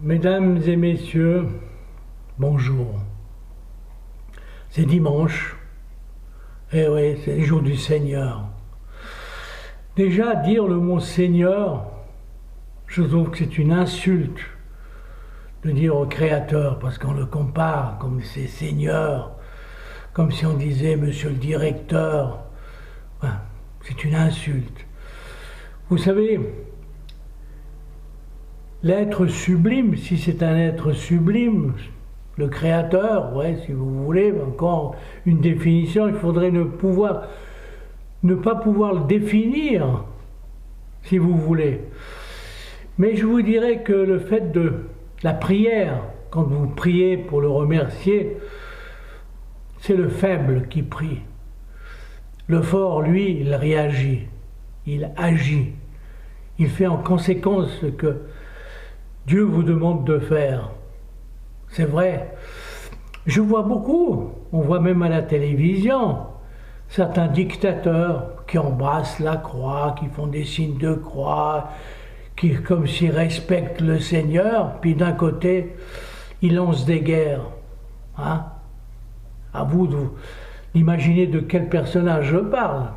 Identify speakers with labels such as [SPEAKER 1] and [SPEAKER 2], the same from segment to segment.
[SPEAKER 1] Mesdames et messieurs, bonjour. C'est dimanche. Eh oui, c'est le jour du Seigneur. Déjà, dire le mot Seigneur, je trouve que c'est une insulte de dire au Créateur, parce qu'on le compare comme c'est Seigneur, comme si on disait Monsieur le Directeur. Enfin, c'est une insulte. Vous savez, l'être sublime, si c'est un être sublime, le Créateur, ouais, si vous voulez, encore une définition, il faudrait ne pas pouvoir le définir, si vous voulez. Mais je vous dirais que le fait de la prière, quand vous priez pour le remercier, c'est le faible qui prie. Le fort, lui, il réagit, il agit, il fait en conséquence ce que Dieu vous demande de faire. C'est vrai. Je vois beaucoup, on voit même à la télévision, certains dictateurs qui embrassent la croix, qui font des signes de croix, qui comme s'ils respectent le Seigneur, puis d'un côté, ils lancent des guerres. Hein? À vous d'imaginer de quel personnage je parle.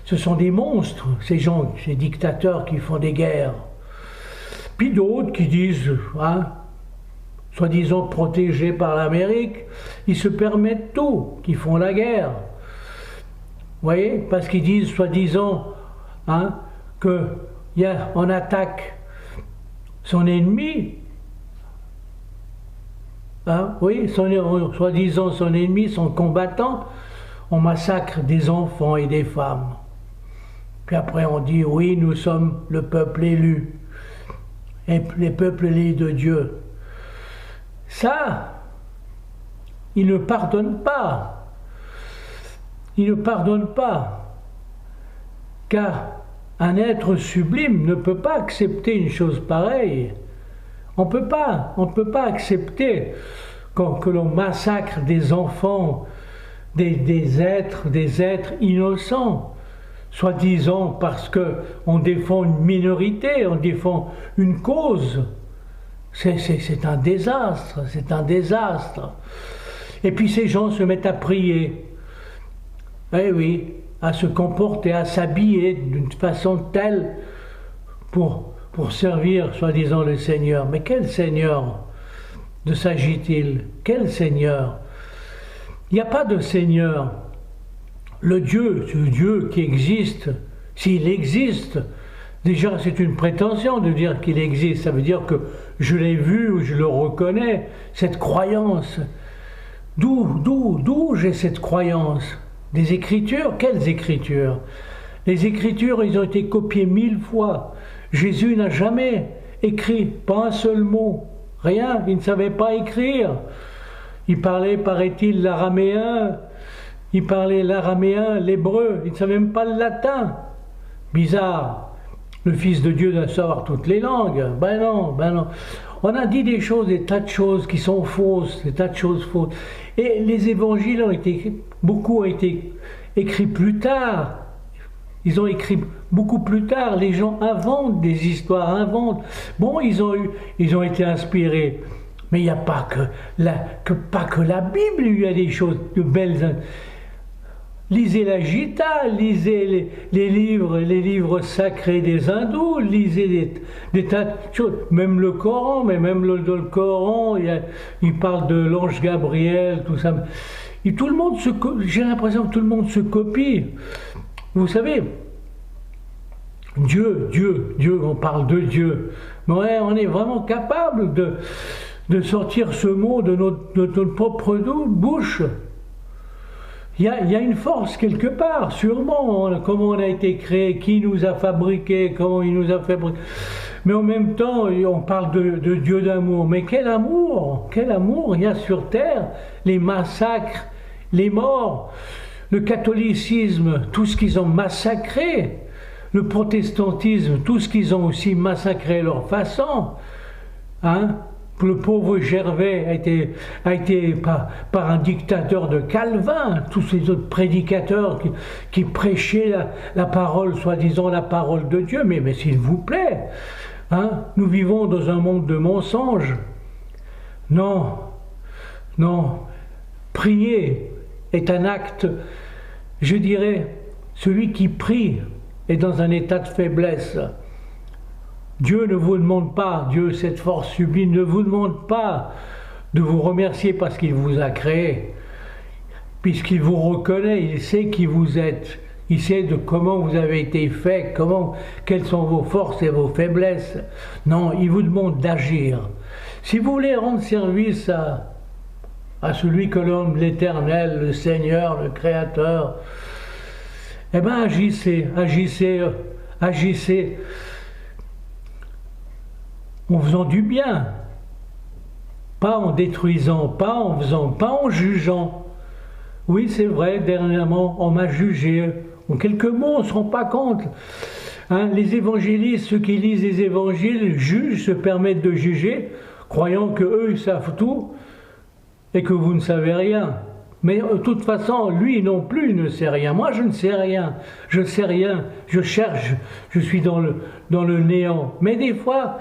[SPEAKER 1] Ce sont des monstres, ces gens, ces dictateurs qui font des guerres. Puis d'autres qui disent, hein, soi-disant protégés par l'Amérique, ils se permettent tout, qui font la guerre. Vous voyez, parce qu'ils disent, soi-disant, hein, qu'on attaque son ennemi, hein, oui, soi-disant son ennemi, son combattant, on massacre des enfants et des femmes. Puis après on dit, oui, nous sommes le peuple élu. Et les peuples élus de Dieu. Ça, il ne pardonne pas. Il ne pardonne pas. Car un être sublime ne peut pas accepter une chose pareille. On ne peut pas accepter que l'on massacre des enfants, des êtres innocents. Soi-disant parce qu'on défend une minorité, on défend une cause. C'est un désastre, c'est un désastre. Et puis ces gens se mettent à prier. Eh oui, à se comporter, à s'habiller d'une façon telle pour servir, soi-disant, le Seigneur. Mais quel Seigneur de s'agit-il? Quel Seigneur? Il n'y a pas de Seigneur. Le Dieu, ce Dieu qui existe, s'il existe, déjà c'est une prétention de dire qu'il existe, ça veut dire que je l'ai vu ou je le reconnais, cette croyance. D'où j'ai cette croyance? Des Écritures? Quelles Écritures? Les Écritures, ils ont été copiées 1000 fois. Jésus n'a jamais écrit, pas un seul mot, rien, il ne savait pas écrire. Il parlait, paraît-il, l'araméen. Il parlait l'araméen, l'hébreu, il ne savait même pas le latin. Bizarre. Le Fils de Dieu doit savoir toutes les langues. Ben non. On a dit des choses, des tas de choses qui sont fausses, des tas de choses fausses. Et les évangiles beaucoup ont été écrits plus tard. Ils ont écrit beaucoup plus tard. Les gens inventent des histoires, inventent. Bon, ils ont été inspirés. Mais il n'y a pas que la Bible, il y a des choses de belles. Lisez la Gita, lisez les livres sacrés des hindous, lisez des tas de choses, même le Coran, mais même dans le Coran, il parle de l'ange Gabriel, tout ça. Et tout le monde j'ai l'impression que tout le monde se copie. Vous savez, Dieu, on parle de Dieu. Mais ouais, on est vraiment capable de sortir ce mot de notre propre bouche. Il y a une force quelque part, sûrement, comment on a été créé, qui nous a fabriqués, comment il nous a fabriqués. Mais en même temps, on parle de Dieu d'amour. Mais quel amour il y a sur terre, les massacres, les morts, le catholicisme, tout ce qu'ils ont massacré, le protestantisme, tout ce qu'ils ont aussi massacré à leur façon. Hein? Le pauvre Gervais a été par un dictateur de Calvin, tous ces autres prédicateurs qui prêchaient la parole, soi-disant la parole de Dieu, mais s'il vous plaît, Hein? Nous vivons dans un monde de mensonges. Non, non. Prier est un acte, je dirais, celui qui prie est dans un état de faiblesse. Dieu ne vous demande pas, Dieu, cette force sublime, ne vous demande pas de vous remercier parce qu'il vous a créé, puisqu'il vous reconnaît, il sait qui vous êtes, il sait de comment vous avez été fait, quelles sont vos forces et vos faiblesses. Non, il vous demande d'agir. Si vous voulez rendre service à celui que l'homme, l'Éternel, le Seigneur, le Créateur, eh bien agissez, agissez, agissez en faisant du bien, pas en détruisant, pas en jugeant. Oui, c'est vrai, dernièrement, on m'a jugé. En quelques mots, on ne se rend pas compte. Hein, les évangélistes, ceux qui lisent les évangiles, jugent, se permettent de juger, croyant qu'eux, ils savent tout et que vous ne savez rien. Mais de toute façon, lui non plus ne sait rien. Moi, je ne sais rien. Je ne sais rien. Je cherche, je suis dans le néant. Mais des fois,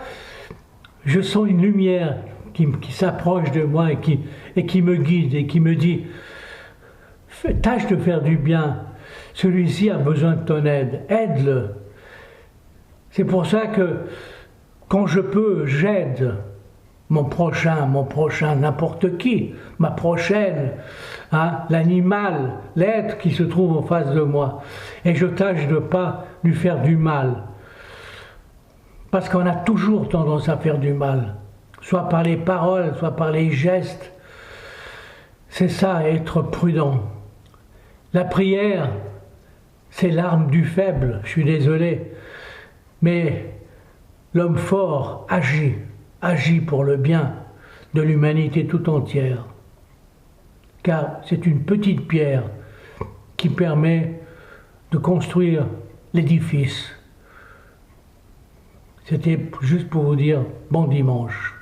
[SPEAKER 1] je sens une lumière qui s'approche de moi et qui me guide et qui me dit « Tâche de faire du bien. Celui-ci a besoin de ton aide. Aide-le. » C'est pour ça que quand je peux, j'aide mon prochain, n'importe qui, ma prochaine, hein, l'animal, l'être qui se trouve en face de moi. Et je tâche de ne pas lui faire du mal. Parce qu'on a toujours tendance à faire du mal, soit par les paroles, soit par les gestes. C'est ça, être prudent. La prière, c'est l'arme du faible, je suis désolé. Mais l'homme fort agit pour le bien de l'humanité tout entière. Car c'est une petite pierre qui permet de construire l'édifice. C'était juste pour vous dire bon dimanche.